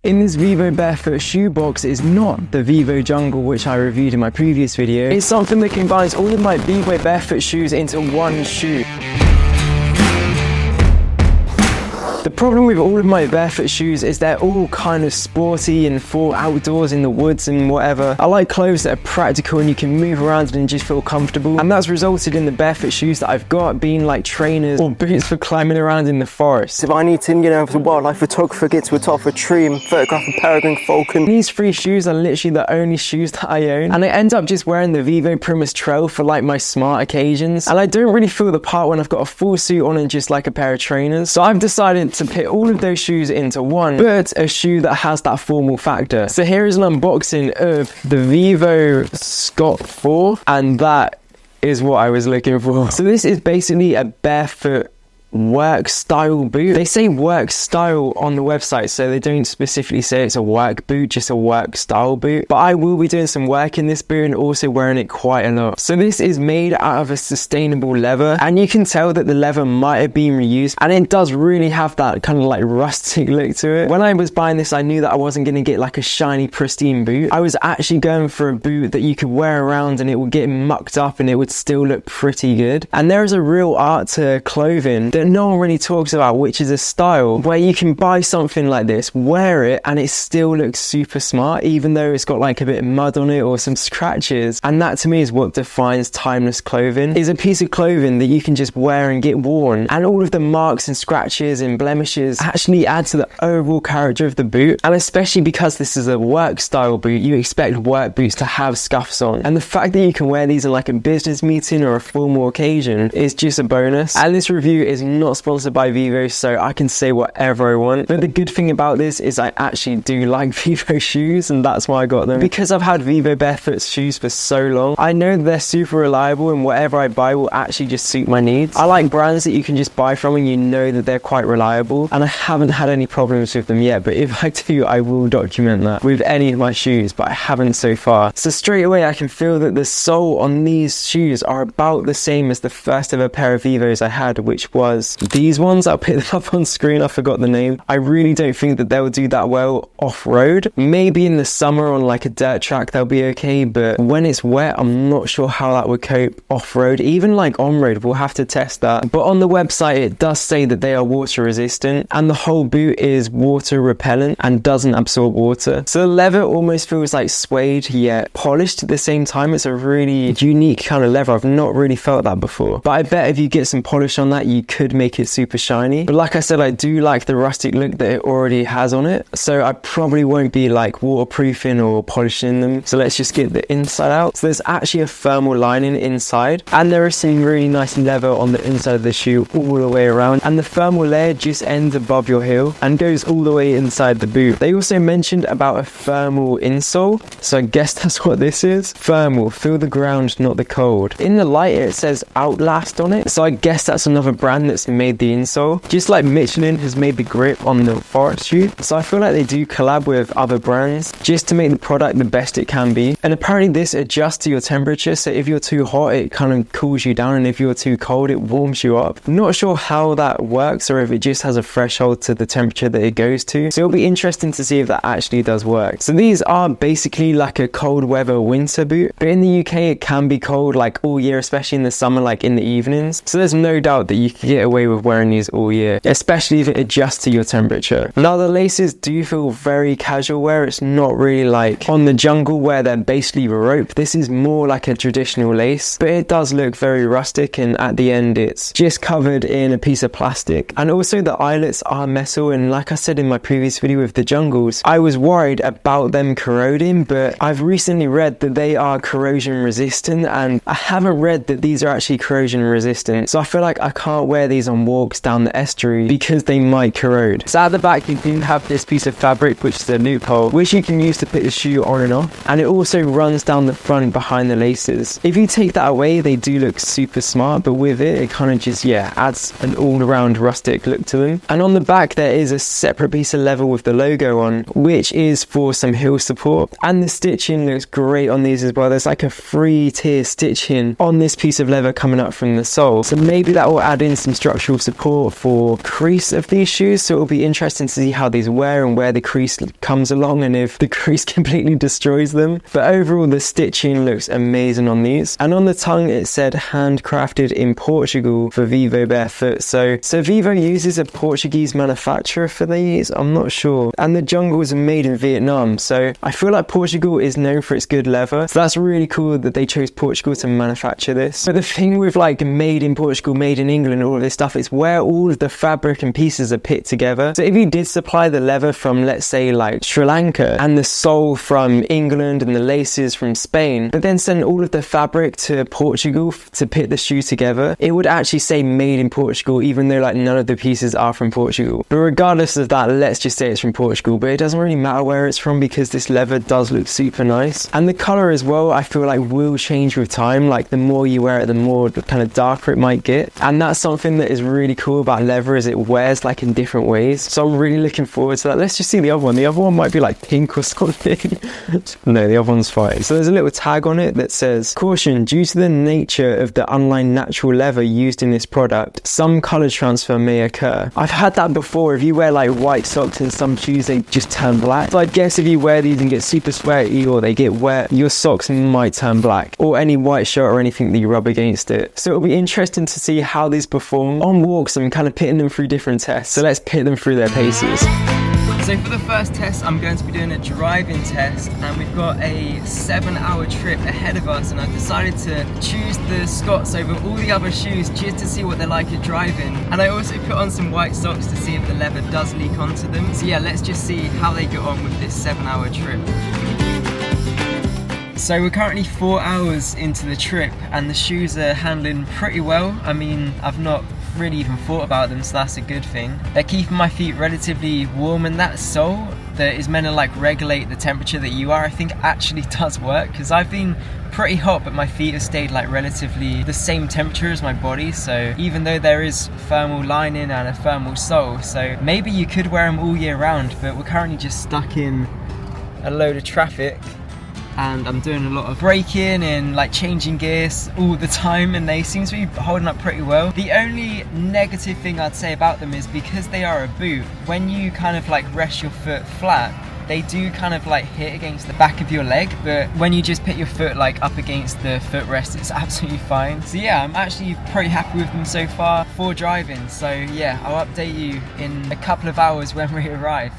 In this Vivobarefoot shoe box is not the Vivo Jungle which I reviewed in my previous video. It's something that combines all of my Vivobarefoot shoes into one shoe. The problem with all of my barefoot shoes is they're all kind of sporty and for outdoors in the woods and whatever. I like clothes that are practical and you can move around and just feel comfortable. And that's resulted in the barefoot shoes that I've got being like trainers or boots for climbing around in the forest. If I need to, as a wildlife photographer, get to the top of a tree and photograph a peregrine falcon. These three shoes are literally the only shoes that I own. And I end up just wearing the Vivo Primus Trail for like my smart occasions. And I don't really feel the part when I've got a full suit on and just like a pair of trainers. So I've decided to put all of those shoes into one, but a shoe that has that formal factor. So here is an unboxing of the Vivo Scott 4, and that is what I was looking for. So this is basically a barefoot work style boot. They say work style on the website, so they don't specifically say it's a work boot, just a work style boot. But I will be doing some work in this boot and also wearing it quite a lot. So this is made out of a sustainable leather, and you can tell that the leather might have been reused, and it does really have that kind of like rustic look to it. When I was buying this, I knew that I wasn't going to get like a shiny pristine boot. I was actually going for a boot that you could wear around and it would get mucked up and it would still look pretty good. And there is a real art to clothing that no one really talks about, which is a style where you can buy something like this, wear it, and it still looks super smart, even though it's got like a bit of mud on it or some scratches. And that to me is what defines timeless clothing, is a piece of clothing that you can just wear and get worn, and all of the marks and scratches and blemishes actually add to the overall character of the boot. And especially because this is a work style boot, you expect work boots to have scuffs on, and the fact that you can wear these in like a business meeting or a formal occasion is just a bonus. And this review is not sponsored by Vivo, so I can say whatever I want. But the good thing about this is I actually do like Vivo shoes, and that's why I got them. Because I've had Vivobarefoot shoes for so long, I know they're super reliable and whatever I buy will actually just suit my needs. I like brands that you can just buy from and you know that they're quite reliable, and I haven't had any problems with them yet. But if I do, I will document that with any of my shoes, but I haven't so far. So straight away I can feel that the sole on these shoes are about the same as the first ever pair of Vivos I had, which was these ones. I'll put them up on screen, I forgot the name. I really don't think that they'll do that well off-road. Maybe in the summer on like a dirt track they'll be okay, but when it's wet I'm not sure how that would cope off-road. Even like on-road, we'll have to test that. But on the website it does say that they are water resistant, and the whole boot is water repellent and doesn't absorb water. So the leather almost feels like suede yet polished at the same time. It's a really unique kind of leather. I've not really felt that before, but I bet if you get some polish on that you could make it super shiny. But like I said, I do like the rustic look that it already has on it, so I probably won't be like waterproofing or polishing them. So let's just get the inside out. So there's actually a thermal lining inside, and there is some really nice leather on the inside of the shoe all the way around, and the thermal layer just ends above your heel and goes all the way inside the boot. They also mentioned about a thermal insole, so I guess that's what this is. Thermal, feel the ground, not the cold. In the light it says Outlast on it, so I guess that's another brand that's made the insole, just like Michelin has made the grip on the forest shoe. So I feel like they do collab with other brands just to make the product the best it can be. And apparently this adjusts to your temperature, so if you're too hot it kind of cools you down, and if you're too cold it warms you up. I'm not sure how that works, or if it just has a threshold to the temperature that it goes to, so it'll be interesting to see if that actually does work. So these are basically like a cold weather winter boot, but in the UK it can be cold like all year, especially in the summer, like in the evenings. So there's no doubt that you can get away with wearing these all year, especially if it adjusts to your temperature. Now the laces do feel very casual wear. It's not really like on the Jungle where they're basically rope. This is more like a traditional lace, but it does look very rustic, and at the end it's just covered in a piece of plastic. And also the eyelets are metal, and like I said in my previous video with the Jungles, I was worried about them corroding, but I've recently read that they are corrosion resistant, and I haven't read that these are actually corrosion resistant. So I feel like I can't wear these on walks down the estuary because they might corrode. So at the back you do have this piece of fabric, which is a loophole, which you can use to put the shoe on and off, and it also runs down the front behind the laces. If you take that away they do look super smart, but with it kind of just adds an all-around rustic look to them. And on the back there is a separate piece of leather with the logo on, which is for some heel support, and the stitching looks great on these as well. There's like a 3-tier stitching on this piece of leather coming up from the sole, so maybe that will add in some structural support for crease of these shoes, so it'll be interesting to see how these wear and where the crease comes along and if the crease completely destroys them. But overall, the stitching looks amazing on these. And on the tongue, it said handcrafted in Portugal for Vivobarefoot. So Vivo uses a Portuguese manufacturer for these, I'm not sure. And the jungles are made in Vietnam, so I feel like Portugal is known for its good leather. So that's really cool that they chose Portugal to manufacture this. But the thing with like made in Portugal, made in England, all of this stuff, it's where all of the fabric and pieces are put together. So if you did supply the leather from, let's say, like Sri Lanka, and the sole from England and the laces from Spain, but then send all of the fabric to Portugal to put the shoe together, it would actually say made in Portugal, even though like none of the pieces are from Portugal. But regardless of that, let's just say it's from Portugal. But it doesn't really matter where it's from because this leather does look super nice. And the color as well, I feel like will change with time. Like the more you wear it, the more kind of darker it might get. And that's something that is really cool about leather, is it wears like in different ways. So I'm really looking forward to that. Let's just see the other one. The other one might be like pink or something. No, the other one's fine. So there's a little tag on it that says, caution, due to the nature of the unlined natural leather used in this product, some color transfer may occur. I've had that before. If you wear like white socks in some shoes, they just turn black. So I guess if you wear these and get super sweaty or they get wet, your socks might turn black, or any white shirt or anything that you rub against it. So it'll be interesting to see how these perform on walks and kind of pitting them through different tests. So let's pit them through their paces. So for the first test, I'm going to be doing a driving test, and we've got a 7-hour trip ahead of us, and I've decided to choose the Scots over all the other shoes just to see what they're like at driving. And I also put on some white socks to see if the leather does leak onto them. So yeah, let's just see how they get on with this 7-hour trip. So we're currently 4 hours into the trip and the shoes are handling pretty well. I mean, I've not really even thought about them, so that's a good thing. They're keeping my feet relatively warm, and that sole that is meant to like regulate the temperature that you are, I think actually does work, because I've been pretty hot but my feet have stayed like relatively the same temperature as my body. So even though there is thermal lining and a thermal sole, so maybe you could wear them all year round, but we're currently just stuck in a load of traffic and I'm doing a lot of braking and like changing gears all the time, and they seem to be holding up pretty well. The only negative thing I'd say about them is because they are a boot, when you kind of like rest your foot flat, they do kind of like hit against the back of your leg, but when you just put your foot like up against the footrest, it's absolutely fine. So yeah, I'm actually pretty happy with them so far for driving. So yeah, I'll update you in a couple of hours when we arrive.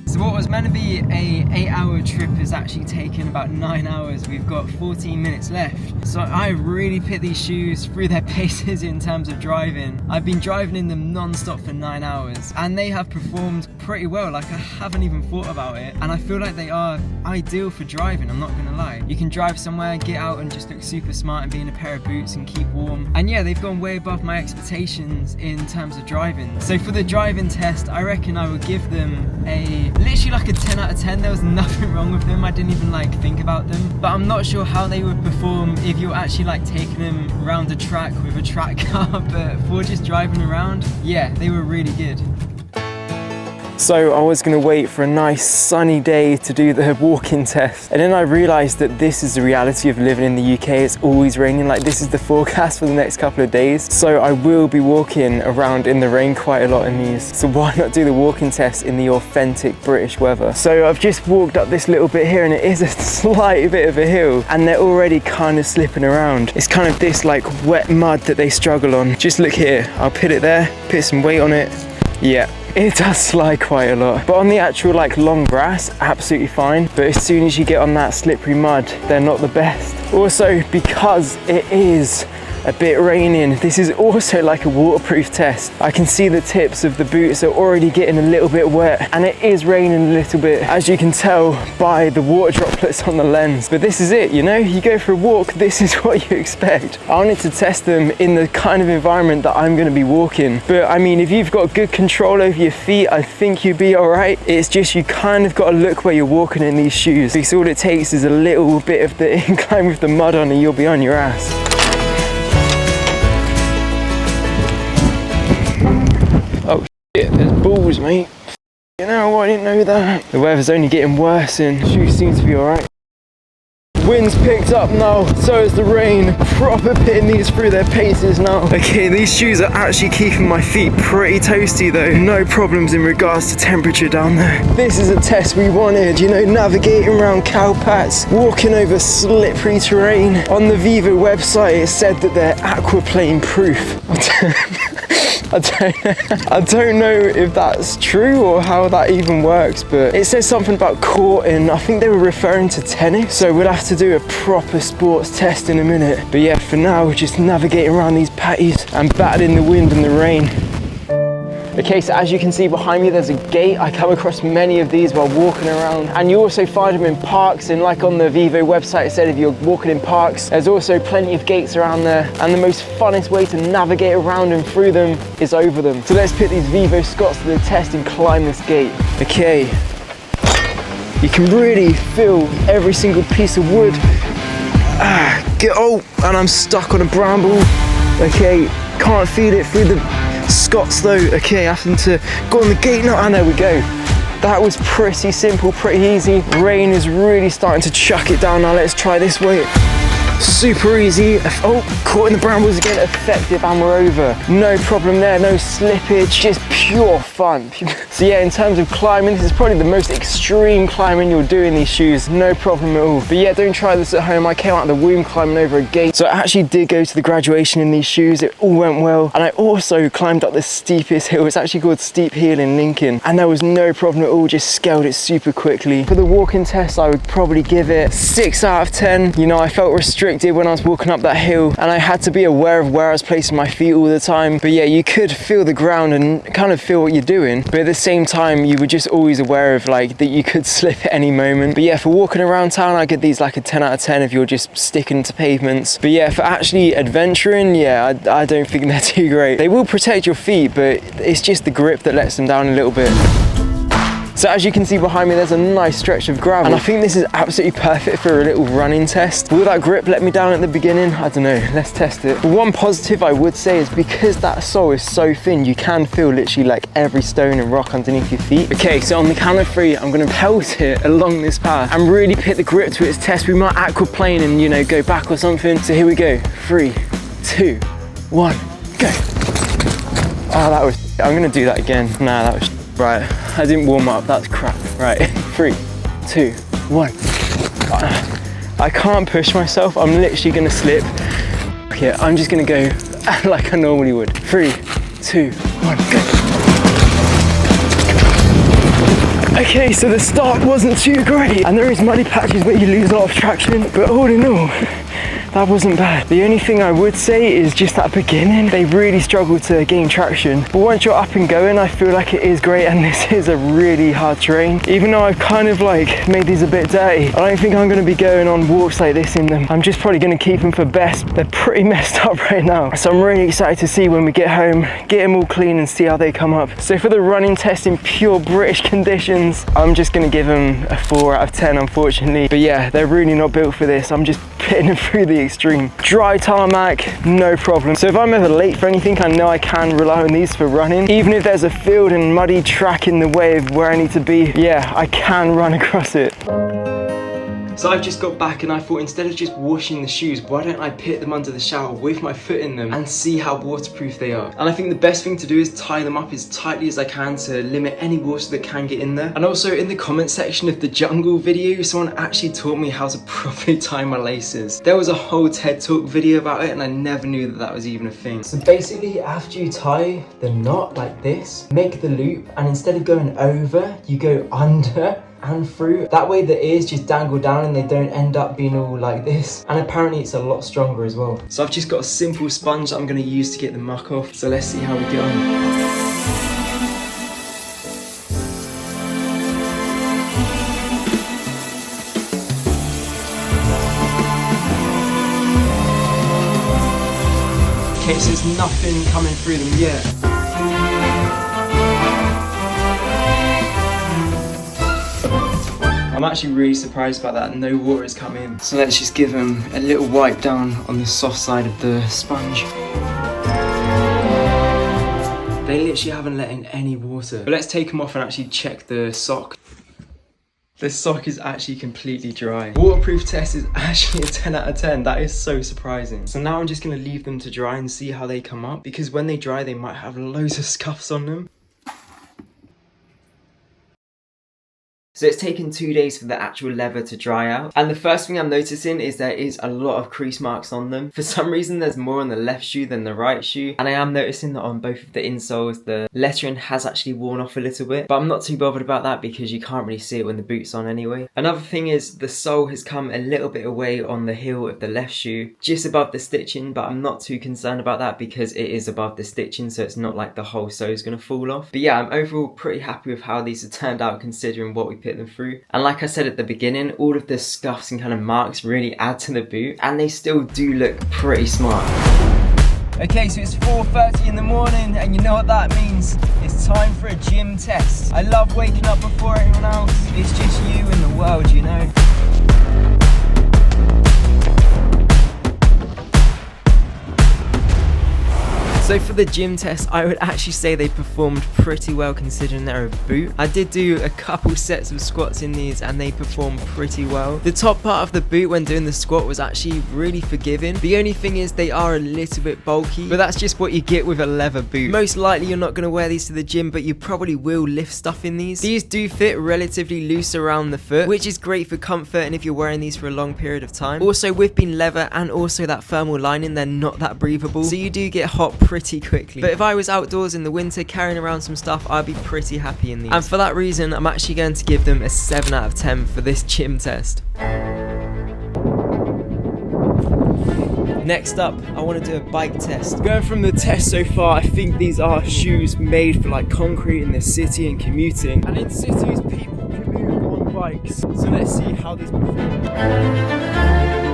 So what was meant to be a 8-hour trip is actually taken about 9 hours. We've got 14 minutes left. So I really put these shoes through their paces in terms of driving. I've been driving in them non-stop for 9 hours and they have performed pretty well. Like I haven't even thought about it. And I feel like they are ideal for driving, I'm not gonna lie. You can drive somewhere, get out and just look super smart and be in a pair of boots and keep warm. And yeah, they've gone way above my expectations in terms of driving. So for the driving test, I reckon I would give them a literally like a 10 out of 10. There was nothing wrong with them. I didn't even like think about them, but I'm not sure how they would perform if you're actually like taking them around a track with a track car. But for just driving around, yeah, they were really good. So I was going to wait for a nice sunny day to do the walking test, and then I realised that this is the reality of living in the UK. It's always raining. Like this is the forecast for the next couple of days, so I will be walking around in the rain quite a lot in these. So why not do the walking test in the authentic British weather? So I've just walked up this little bit here and it is a slight bit of a hill and they're already kind of slipping around. It's kind of this like wet mud that they struggle on. Just look here, I'll put it there, put some weight on it. Yeah, it does slide quite a lot, but on the actual like long grass, absolutely fine. But as soon as you get on that slippery mud, they're not the best. Also, because it is a bit raining, this is also like a waterproof test. I can see the tips of the boots are already getting a little bit wet, and it is raining a little bit, as you can tell by the water droplets on the lens. But this is it, you know, you go for a walk, this is what you expect. I wanted to test them in the kind of environment that I'm going to be walking, but I mean, if you've got good control over your feet, I think you'd be all right. It's just you kind of got to look where you're walking in these shoes, because all it takes is a little bit of the incline with the mud on and you'll be on your ass. Oh shit, there's balls, mate. You know, I didn't know that. The weather's only getting worse and shoes seem to be alright. Wind's picked up now, so is the rain. Proper pitting these through their paces now. Okay, these shoes are actually keeping my feet pretty toasty though. No problems in regards to temperature down there. This is a test we wanted, you know, navigating around cow pats, walking over slippery terrain. On the Vivo website, it said that they're aquaplane proof. I don't know if that's true or how that even works, but it says something about courting. I think they were referring to tennis, so we'll have to do a proper sports test in a minute. But yeah, for now, we're just navigating around these patties and battling the wind and the rain. Okay, so as you can see behind me, there's a gate. I come across many of these while walking around, and you also find them in parks. And like on the Vivo website, it said if you're walking in parks, there's also plenty of gates around there. And the most funnest way to navigate around and through them is over them. So let's put these Vivo Scots to the test and climb this gate. Okay, you can really feel every single piece of wood. And I'm stuck on a bramble. Okay, can't feel it through the Scots though. Okay, having to go on the gate now, and there we go. That was pretty simple, pretty easy. Rain is really starting to chuck it down now. Let's try this way. Super easy. Oh, caught in the brambles again. Effective, and we're over. No problem there, no slippage, just pure fun. So yeah, in terms of climbing, this is probably the most extreme climbing you'll do in these shoes. No problem at all. But yeah, don't try this at home. I came out of the womb climbing over a gate. So I actually did go to the graduation in these shoes. It all went well. And I also climbed up the steepest hill. It's actually called Steep Hill in Lincoln. And there was no problem at all, just scaled it super quickly. For the walking test, I would probably give it 6 out of 10. You know, I felt restricted when I was walking up that hill, and I had to be aware of where I was placing my feet all the time. But yeah, you could feel the ground and kind of feel what you're doing, but at the same time you were just always aware of like that you could slip at any moment. But yeah, for walking around town, I get these like a 10 out of 10 if you're just sticking to pavements. But yeah, for actually adventuring, yeah, I don't think they're too great. They will protect your feet, but it's just the grip that lets them down a little bit. So as you can see behind me, there's a nice stretch of gravel, and I think this is absolutely perfect for a little running test. Will that grip let me down at the beginning? I don't know, let's test it. But one positive I would say is because that sole is so thin, you can feel literally like every stone and rock underneath your feet. Okay, so on the count of 3, I'm gonna pelt it along this path and really put the grip to its test. We might aquaplane and, you know, go back or something. So here we go, 3, 2, 1, go. Oh, that was, I'm gonna do that again. Nah, that was right. I didn't warm up, that's crap. Right, 3, 2, 1. I can't push myself, I'm literally gonna slip. Okay, I'm just gonna go like I normally would. 3, 2, 1, go. Okay, so the start wasn't too great, and there is muddy patches where you lose a lot of traction, but all in all, that wasn't bad. The only thing I would say is just at the beginning, they really struggle to gain traction. But once you're up and going, I feel like it is great, and this is a really hard terrain. Even though I've kind of like made these a bit dirty, I don't think I'm gonna be going on walks like this in them. I'm just probably gonna keep them for best. They're pretty messed up right now. So I'm really excited to see when we get home, get them all clean and see how they come up. So for the running test in pure British conditions, I'm just gonna give them a 4 out of 10, unfortunately. But yeah, they're really not built for this. I'm just putting them through the extreme. Dry tarmac, no problem. So if I'm ever late for anything, I know I can rely on these for running. Even if there's a field and muddy track in the way of where I need to be, yeah, I can run across it. So I've just got back and I thought instead of just washing the shoes, why don't I put them under the shower with my foot in them and see how waterproof they are. And I think the best thing to do is tie them up as tightly as I can to limit any water that can get in there. And also in the comment section of the jungle video, someone actually taught me how to properly tie my laces. There was a whole TED Talk video about it and I never knew that that was even a thing. So basically after you tie the knot like this, make the loop, and instead of going over, you go under and through. That way the ears just dangle down and they don't end up being all like this. And apparently it's a lot stronger as well. So I've just got a simple sponge that I'm going to use to get the muck off. So let's see how we get on. Okay, so there's nothing coming through them yet. I'm actually really surprised about that, no water has come in. So let's just give them a little wipe down on the soft side of the sponge. They literally haven't let in any water. But let's take them off and actually check the sock. This sock is actually completely dry. Waterproof test is actually a 10 out of 10. That is so surprising. So now I'm just gonna leave them to dry and see how they come up, because when they dry, they might have loads of scuffs on them. So it's taken 2 days for the actual leather to dry out. And the first thing I'm noticing is there is a lot of crease marks on them. For some reason, there's more on the left shoe than the right shoe. And I am noticing that on both of the insoles, the lettering has actually worn off a little bit. But I'm not too bothered about that because you can't really see it when the boot's on anyway. Another thing is the sole has come a little bit away on the heel of the left shoe, just above the stitching, but I'm not too concerned about that because it is above the stitching, so it's not like the whole sole is gonna fall off. But yeah, I'm overall pretty happy with how these have turned out considering what we put them through. And like I said at the beginning, all of the scuffs and kind of marks really add to the boot, and they still do look pretty smart. Okay, so it's 4:30 in the morning, and you know what that means. It's time for a gym test. I love waking up before anyone else. It's just you and the world, you know. So for the gym test, I would actually say they performed pretty well considering they're a boot. I did do a couple sets of squats in these and they performed pretty well. The top part of the boot when doing the squat was actually really forgiving. The only thing is they are a little bit bulky, but that's just what you get with a leather boot. Most likely you're not going to wear these to the gym, but you probably will lift stuff in these. These do fit relatively loose around the foot, which is great for comfort and if you're wearing these for a long period of time. Also, with being leather and also that thermal lining, they're not that breathable, so you do get hot pretty quickly. But if I was outdoors in the winter carrying around some stuff, I'd be pretty happy in these. And for that reason, I'm actually going to give them a 7 out of 10 for this gym test. Next up, I want to do a bike test. Going from the test so far, I think these are shoes made for like concrete in the city and commuting. And in cities, people can move on bikes. So let's see how these perform.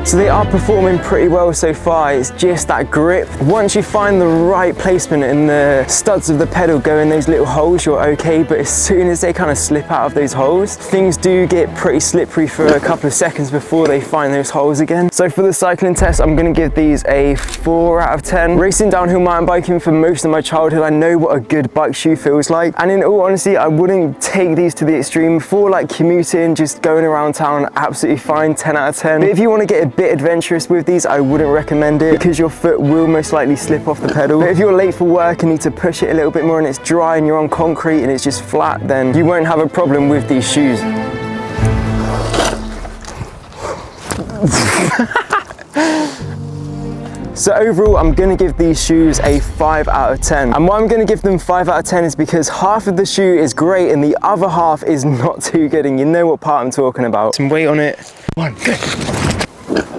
So they are performing pretty well so far. It's just that grip. Once you find the right placement and the studs of the pedal go in those little holes, you're okay. But as soon as they kind of slip out of those holes, things do get pretty slippery for a couple of seconds before they find those holes again. So for the cycling test, I'm going to give these a 4 out of 10. Racing downhill mountain biking for most of my childhood, I know what a good bike shoe feels like. And in all honesty, I wouldn't take these to the extreme. For like commuting, just going around town, absolutely fine, 10 out of 10. But if you want to get a bit adventurous with these, I wouldn't recommend it because your foot will most likely slip off the pedal. But if you're late for work and need to push it a little bit more and it's dry and you're on concrete and it's just flat, then you won't have a problem with these shoes. So overall, I'm going to give these shoes a 5 out of 10. And why I'm going to give them 5 out of 10 is because half of the shoe is great and the other half is not too good, and you know what part I'm talking about. Some weight on it. 1, go.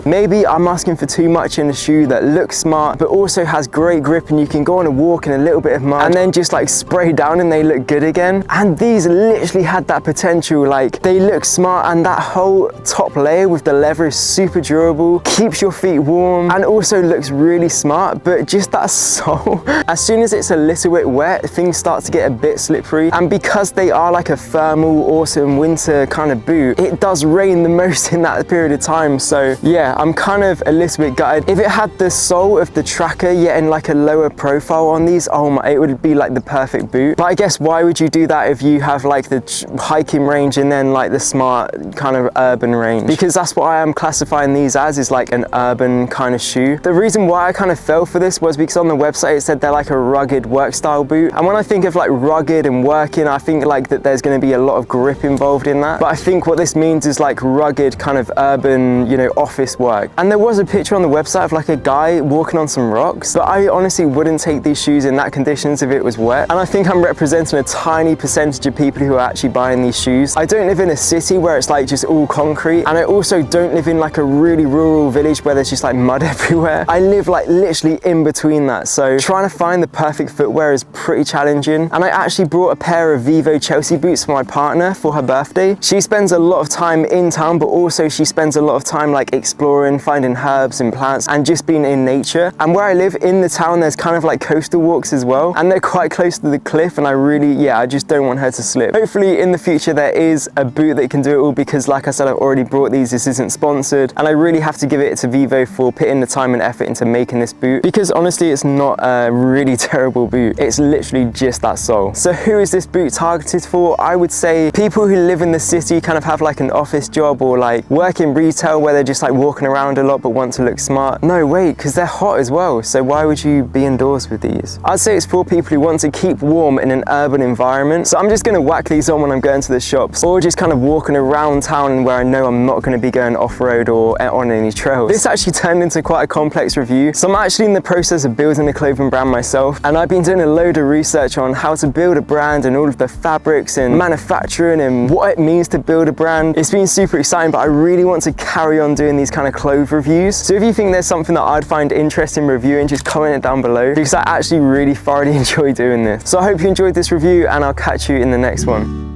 Maybe I'm asking for too much in a shoe that looks smart but also has great grip and you can go on a walk in a little bit of mud and then just like spray down and they look good again. And these literally had that potential. Like, they look smart and that whole top layer with the leather is super durable, keeps your feet warm and also looks really smart. But just that sole, as soon as it's a little bit wet, things start to get a bit slippery. And because they are like a thermal autumn winter kind of boot, it does rain the most in that period of time. So yeah, I'm kind of a little bit gutted. If it had the sole of the tracker yet in like a lower profile on these, oh my, it would be like the perfect boot. But I guess why would you do that if you have like the hiking range and then like the smart kind of urban range? Because that's what I am classifying these as, is like an urban kind of shoe. The reason why I kind of fell for this was because on the website it said they're like a rugged work style boot. And when I think of like rugged and working, I think like that there's going to be a lot of grip involved in that. But I think what this means is like rugged kind of urban, you know, office work. And there was a picture on the website of like a guy walking on some rocks, but I honestly wouldn't take these shoes in that conditions if it was wet. And I think I'm representing a tiny percentage of people who are actually buying these shoes. I don't live in a city where it's like just all concrete, and I also don't live in like a really rural village where there's just like mud everywhere. I live like literally in between that, so trying to find the perfect footwear is pretty challenging. And I actually brought a pair of Vivo Chelsea boots for my partner for her birthday. She spends a lot of time in town, but also she spends a lot of time like exploring, finding herbs and plants, and just being in nature. And where I live in the town, there's kind of like coastal walks as well, and they're quite close to the cliff, and I just don't want her to slip. Hopefully in the future there is a boot that can do it all, because like I said, I've already brought these. This isn't sponsored, and I really have to give it to Vivo for putting the time and effort into making this boot, because honestly it's not a really terrible boot. It's literally just that sole. So who is this boot targeted for? I would say people who live in the city, kind of have like an office job, or like work in retail where they're just like walking around a lot but want to look smart. No, wait, because they're hot as well, so why would you be indoors with these? I'd say it's for people who want to keep warm in an urban environment. So I'm just going to whack these on when I'm going to the shops, or just kind of walking around town where I know I'm not going to be going off-road or on any trails. This actually turned into quite a complex review, so I'm actually in the process of building a clothing brand myself, and I've been doing a load of research on how to build a brand and all of the fabrics and manufacturing and what it means to build a brand. It's been super exciting, but I really want to carry on doing these kind of clothes reviews. So if you think there's something that I'd find interesting reviewing, just comment it down below, because I actually really thoroughly enjoy doing this. So I hope you enjoyed this review, and I'll catch you in the next one.